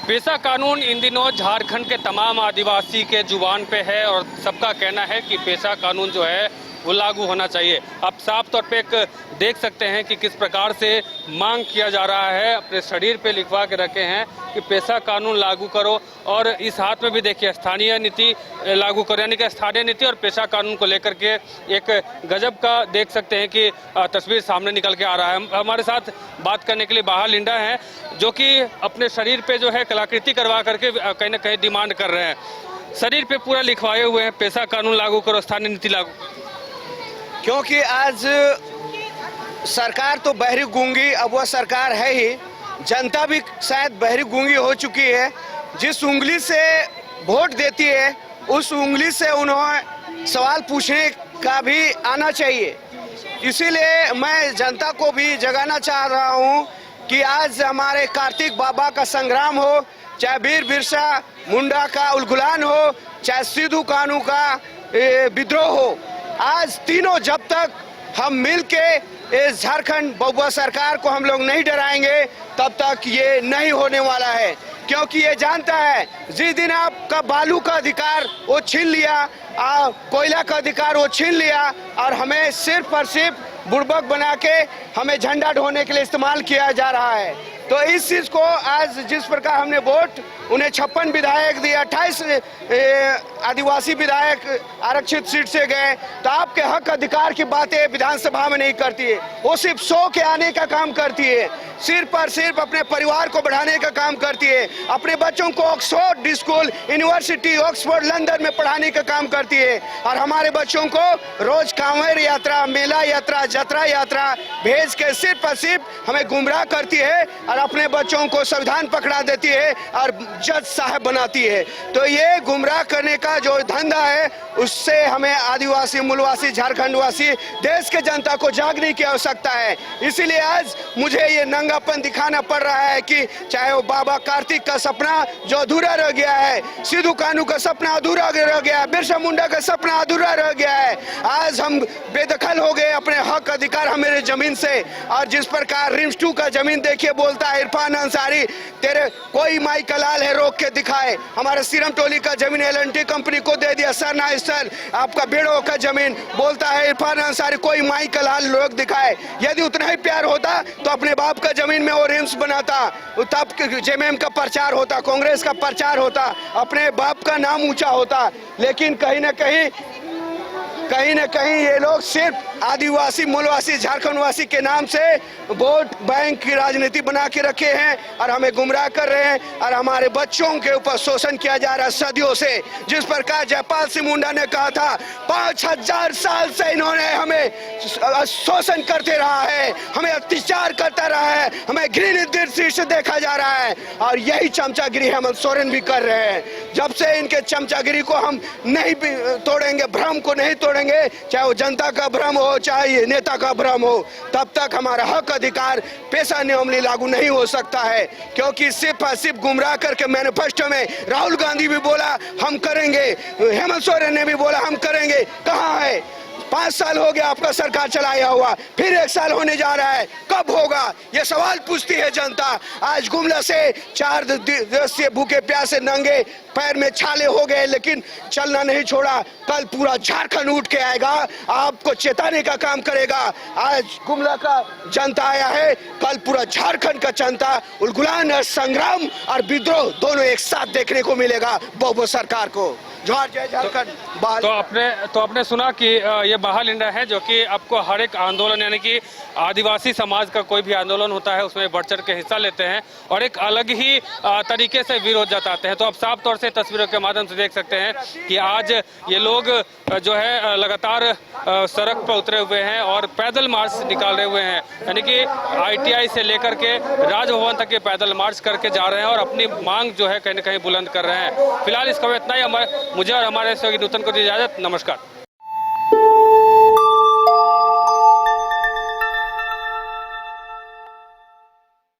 पेशा कानून इन दिनों झारखंड के तमाम आदिवासी के जुबान पे है और सबका कहना है कि पेशा कानून जो है वो लागू होना चाहिए। आप साफ तौर पे एक देख सकते हैं कि किस प्रकार से मांग किया जा रहा है, अपने शरीर पे लिखवा के रखे हैं कि पेशा कानून लागू करो। और इस हाथ में भी देखिए स्थानीय नीति लागू करो, यानी कि स्थानीय नीति और पेशा कानून को लेकर के एक गजब का देख सकते हैं कि तस्वीर सामने निकल के आ रहा है। हमारे साथ बात करने के लिए बाहा लिंडा हैं, जो कि अपने शरीर पे जो है कलाकृति करवा करके कहीं ना कहीं डिमांड कर रहे हैं। शरीर पे पूरा लिखवाए हुए हैं पेशा कानून लागू करो, स्थानीय नीति लागू। क्योंकि आज सरकार तो बहरी गूंगी, अब वह सरकार है ही, जनता भी शायद बहरी गूंगी हो चुकी है। जिस उंगली से वोट देती है उस उंगली से उन्हें सवाल पूछने का भी आना चाहिए। इसीलिए मैं जनता को भी जगाना चाह रहा हूं कि आज हमारे कार्तिक बाबा का संग्राम हो, चाहे वीर बिरसा मुंडा का उलगुलान हो, चाहे सिद्धू कानू का विद्रोह हो, आज तीनों जब तक हम मिलके इस झारखंड बउआ सरकार को हम लोग नहीं डराएंगे तब तक ये नहीं होने वाला है। क्योंकि ये जानता है जिस दिन आपका बालू का अधिकार वो छीन लिया, कोयला का अधिकार वो छीन लिया और हमें सिर्फ और सिर्फ बुड़बक बना के हमें झंडा ढोने के लिए इस्तेमाल किया जा रहा है। तो इस चीज़ को आज जिस प्रकार हमने वोट उन्हें 56 विधायक दिए, 28 आदिवासी विधायक आरक्षित सीट से गए, तो आपके हक अधिकार की बातें विधानसभा में नहीं करती है। वो सिर्फ 100 के आने का काम करती है, सिर्फ और सिर्फ अपने परिवार को बढ़ाने का काम करती है, अपने बच्चों को Oxford school, university, Oxford, London में पढ़ाने का काम करती है। और हमारे बच्चों को रोज कांवड़ यात्रा, मेला यात्रा, जतरा यात्रा भेज के सिर्फ और सिर्फ हमें गुमराह करती है और अपने बच्चों को संविधान पकड़ा देती है और जज साहब बनाती है। तो ये गुमराह करने का जो धंधा है उससे हमें आदिवासी, मूलवासी, झारखंडवासी, देश के जनता को जागने की आवश्यकता है। इसीलिए आज मुझे ये नंगापन दिखाना पड़ रहा है कि चाहे वो बाबा कार्तिक का सपना जो अधूरा रह गया है, सिद्धू कानू का सपना अधूरा रह गया है, बिरसा मुंडा का सपना अधूरा रह गया है। आज हम बेदखल हो गए अपने हक अधिकार हमारे जमीन से। और जिस प्रकार रिम्स 2 का जमीन देखिए बोलता है इरफान अंसारी, तेरे कोई माई का लाल है रोक के दिखाए। हमारे सीरम टोली का जमीन LNT कंपनी को दे दिया, सर ना सर आपका बेड़ो का जमीन बोलता है इरफान अंसारी, कोई माई का लाल रोक दिखाए। यदि उतना ही प्यार होता तो अपने बाप का जमीन में वो रिम्स बनाता, तब JMM का प्रचार होता, कांग्रेस का प्रचार होता, अपने बाप का नाम ऊंचा होता। लेकिन कहीं ना कहीं ये लोग सिर्फ आदिवासी, मूलवासी, झारखंडवासी के नाम से वोट बैंक की राजनीति बना के रखे हैं और हमें गुमराह कर रहे हैं और हमारे बच्चों के ऊपर शोषण किया जा रहा है सदियों से। जिस प्रकार जयपाल सिंह मुंडा ने कहा था 5000 साल से इन्होंने हमें शोषण करते रहा है, हमें अत्याचार करता रहा है, हमें घृणित दृष्टि से देखा जा रहा है और यही चमचागिरी हेमंत सोरेन भी कर रहे हैं। जब से इनके चमचागिरी को हम नहीं तोड़ेंगे, भ्रम को नहीं तोड़ेंगे, चाहे वो जनता का भ्रम हो चाहे नेता का भ्रम हो, तब तक हमारा हक अधिकार पेशा नियम लागू नहीं हो सकता है। क्योंकि सिर्फ गुमराह करके मैनिफेस्टो में राहुल गांधी भी बोला हम करेंगे, हेमंत सोरेन ने भी बोला हम करेंगे, कहाँ है? 5 साल हो गया आपका सरकार चलाया हुआ, फिर 1 साल होने जा रहा है, कब होगा? ये सवाल पूछती है जनता। आज गुमला से 4 दिवसीय भूखे प्यासे नंगे पैर में छाले हो गए लेकिन चलना नहीं छोड़ा। कल पूरा झारखंड उठ के आएगा, आपको चेताने का काम करेगा। आज गुमला का जनता आया है, कल पूरा झारखंड का जनता उलगुलान और संग्राम और विद्रोह दोनों एक साथ देखने को मिलेगा बउआ सरकार को। जोहार, जय झारखंड। तो आपने सुना कि ये बाहा लिंडा है जो कि आपको हर एक आंदोलन, यानी कि आदिवासी समाज का कोई भी आंदोलन होता है उसमें बढ़ चढ़ के हिस्सा लेते हैं और एक अलग ही तरीके से विरोध जताते हैं। तो आप साफ तौर से तस्वीरों के माध्यम से देख सकते हैं कि आज ये लोग जो है लगातार सड़क पर उतरे हुए हैं और पैदल मार्च निकाल रहे हुए हैं, यानी कि ITI से लेकर के राजभवन तक ये पैदल मार्च करके जा रहे हैं और अपनी मांग जो है कहीं ना कहीं बुलंद कर रहे हैं। फिलहाल इस खबर इतना ही। मुझे और हमारे सहयोगी नूतन को दी इजाजत। नमस्कार।